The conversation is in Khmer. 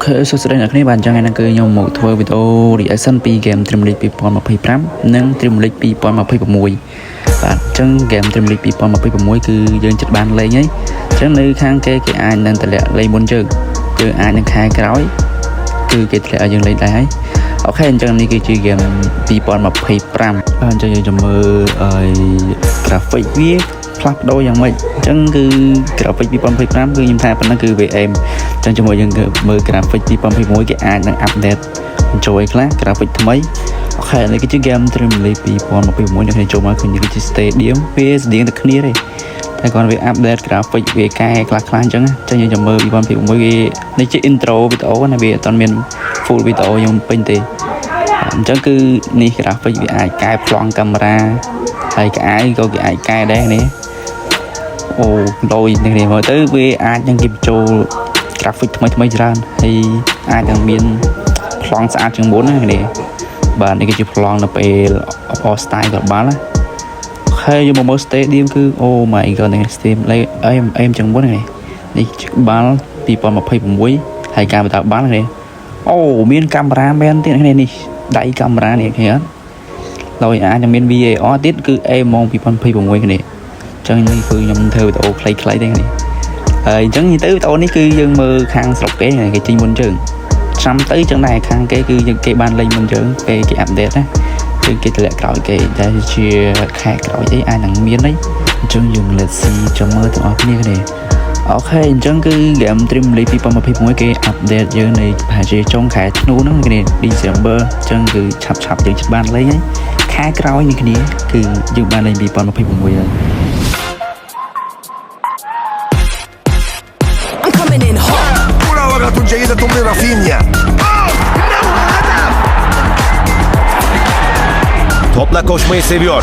សួស្តីអ្នកគ្នាបាទអញ្ចឹងថ្ងៃនេះគឺខ្ញុំមកធ្វើវីដេអូ reaction ពី game Dream League 2025 និង Dream League 2026បាទអញ្ចឹង game Dream League 2026គឺយើងចិត្តបានលេងហើយអញ្ចឹងនៅខាងគេអាចនឹងតម្លាក់លេងមុនយើងអាចនឹងខែក្រោយគឺគេធ្លាក់ឲ្យយើងលេងដែរហើយអូខេអញ្ចឹងនេះគឺជា game 2025អញ្ចឹងយើងจะមើលgraphic វាផ្លាស់ប្ដូរយ៉ាងម៉េចអញ្ចឹងគឺ graphic 2025គឺខ្ញុំថាប៉ុណ្ណឹងគឺ VM អញ្ចឹងជាមួយយើងមើល graphic 2026គេអាចនឹង update បញ្ចូលខ្លះ graphic ថ្មីអូខេនេះគឺជា game Dream League 2026នេះខ្ញុំចូលមកឃើញនេះគឺជា stadium វាស្តៀងតែគ្នាទេតែគាត់វា update graphic វាកែខ្លះៗអញ្ចឹងយើងจะមើល2026វានេះជា intro វីដេអូណាវាអត់មាន full វីដេអូខ្ញុំពេញទេអញ្ចឹងគឺនេះ graphic វាអាចកែប្លង់កាមេរ៉ាហើយក៏គេអាចកែដែរនេះអូដោយនេះមើលទៅវាអាចនឹងគេបញ្ចូល graphic ថ្មីច្រើនហើយអាចនឹងមានប្លង់ស្អាតជាងមុនណានេះបាទនេះគឺជាប្លង់នៅពេល all style ក៏បានណាហើយយកមកមើល stadium គឺ oh my god នេះ stadium លេអេមជាងមុននេះបាល់2026ហើយការបន្តបាល់នេះអូមានកាមេរ៉ាមែនទៀតនេះដៃកាមេរ៉ានេះឃើញអត់ដោយអាចនឹងមាន VAR ទៀតគឺអេមមក2026គ្នាអញ្ចឹងនេះគឺខ្ញុំធ្វើវីដេអូខ្លីៗទេនេះហើយអញ្ចឹងនិយាយទៅវីដេអូនេះគឺយើងមើលខាងស្រុកគេចេញមុនយើងចាំទៅចឹងដែរខាងគេគឺគេបានលេងមុនយើងគេអាប់ដេតណាគឺគេតម្លាក់ក្រោយគេតែជាខែក្រោយអីអាចនឹងមានអីអញ្ចឹងយើង let's see ចាំមើលទាំងអស់គ្នាអូខេអញ្ចឹងគឺ game Dream League 2026គេអាប់ដេតយើងនៅប្រហែលជាចុងខែធ្នូហ្នឹងគ្នា December អញ្ចឹងគឺឆាប់យើងបានលេងហើយខែក្រោយនេះគ្នាគឺយើងបានលេង2026ហើយ جيدة من رافينيا Topla koşmayı seviyor.